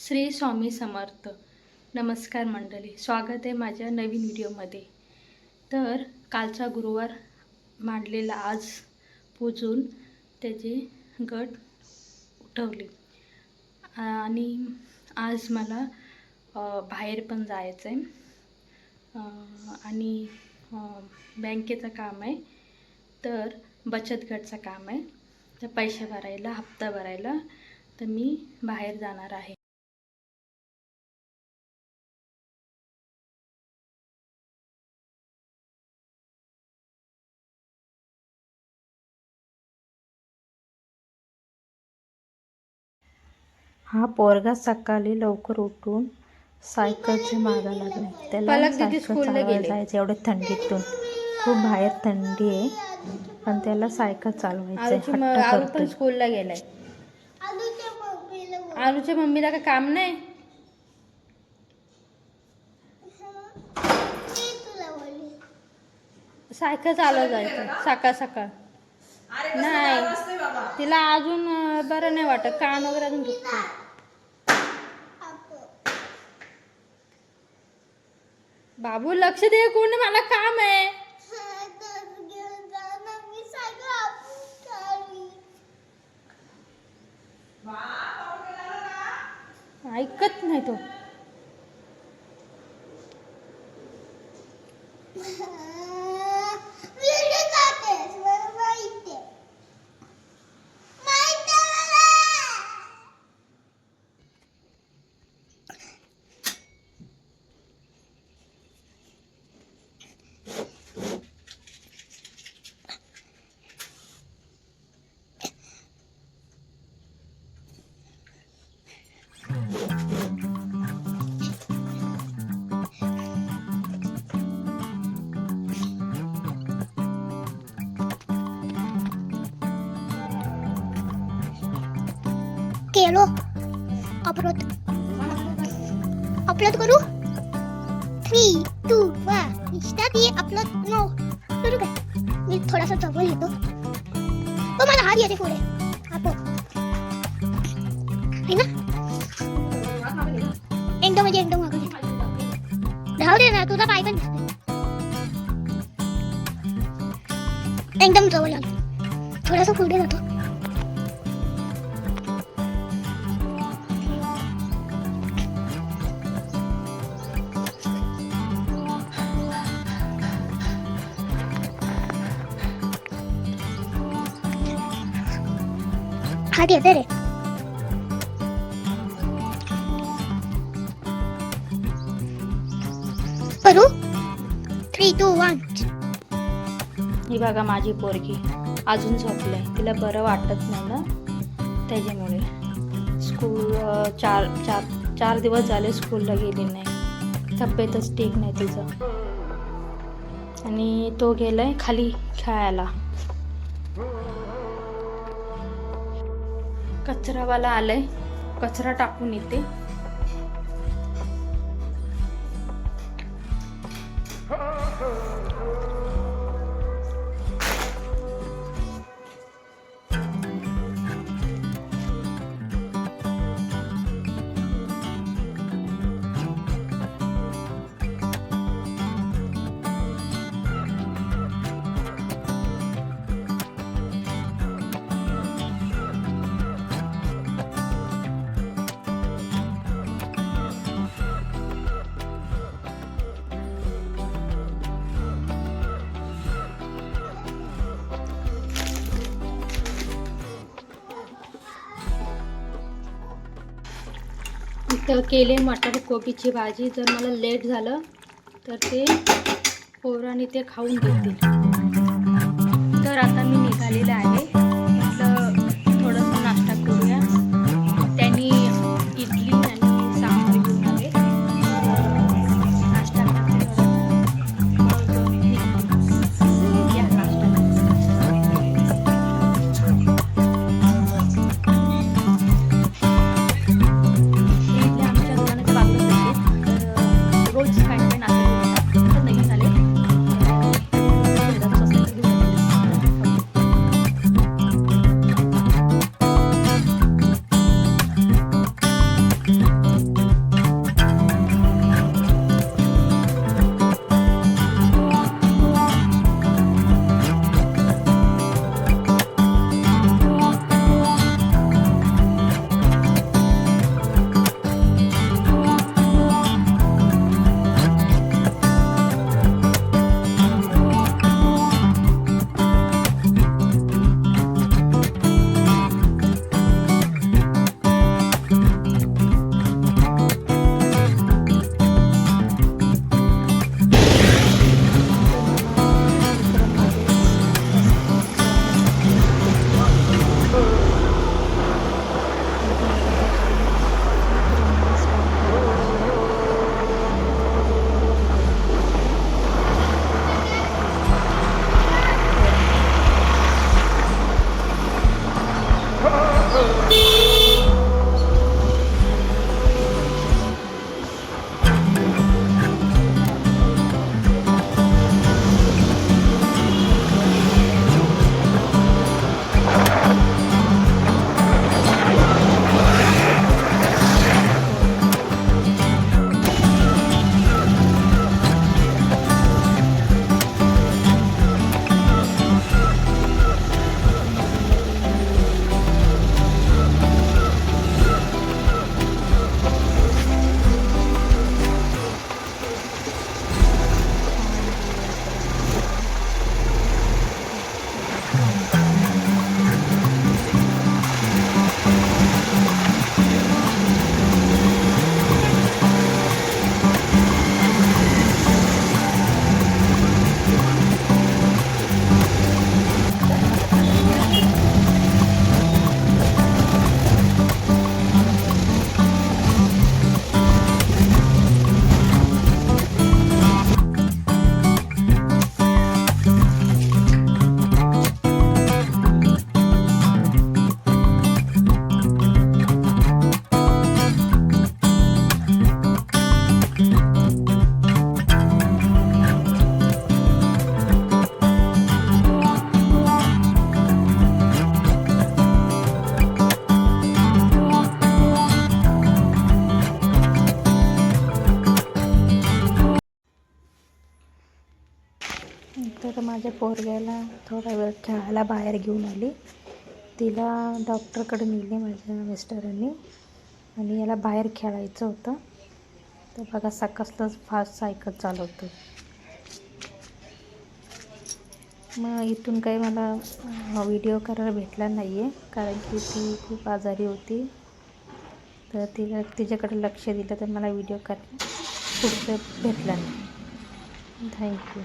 श्री स्वामी समर्थ. नमस्कार मंडळी, स्वागत आहे माझ्या नवीन व्हिडिओमध्ये. तर कालचा गुरुवार मांडलेला आज पूजून त्याचे गट उठवले आणि आज मला बाहेर पण जायचं आहे आणि बँकेचं काम आहे, तर बचत गटचं काम आहे. तर पैसे भरायला, हप्ता भरायला तर मी बाहेर जाणार आहे. हा पोरगा सकाळी लवकर उठून सायकलचे मागं लागले. त्याला सायकल चालवायला जायचं एवढ्या थंडीतून. खूप बाहेर थंडी आहे, पण त्याला सायकल चालवायचं. आरू पण स्कूलला गेलाय. आरूच्या मम्मीला काय काम नाही. सायकल चालव जायचं सकाळ सकाळ. नाही, तिला अजून बरं नाही वाटत, कान वगैरे अजून दुखतो. बाबू लक्ष दे, कोण मला काम आहे. ऐकत नाही तो. केलो अपलोड करू. 3, 2, 1 स्टार्ट. ये अपलोड नो करू काय. मी थोडासा जवळ येतो. तो मला हात येते पुढे. आहे ना, एकदम मागून धाव दे ना. तुझा पाय पण एकदम जवळ आलो. थोडासा पुढे जातो. हात येते रे. करू 3, 2, 1. ही बघा माझी पोरगी अजून झोपले. तिला बरं वाटत नाही ना, त्याच्यामुळे स्कूल चार दिवस झाले स्कूलला गेली नाही. तब्येतच ठीक नाही तिचं. आणि तो गेलाय खाली खेळायला. कचरावाला आलाय, कचरा टाकून येते. इथं केले मटर कोबीची भाजी. जर मला लेट झालं तर ते पोरांनी ते खाऊन घेतील. तर आता मी निघालेलं आहे. म्हटलं थोडंसं नाश्ता करूया. त्यांनी इडली आणि सांबार घेऊन आले. नाश्ता या नाश्ता. रोज काय काय नाश्ता नवीन आले. माझ्या पोरग्याला थोडा वेळ खेळायला बाहेर घेऊन आली. तिला डॉक्टरकडे नेली माझ्या मिस्टरांनी आणि याला बाहेर खेळायचं होतं. तर बघा कसलंच फास्ट सायकल चालवतो. मग इथून काही मला व्हिडिओ करायला भेटला नाही आहे कारण की ती खूप आजारी होती. तर तिच्याकडे लक्ष दिलं तर मला व्हिडिओ करायला पुढचं भेटला नाही. थँक्यू.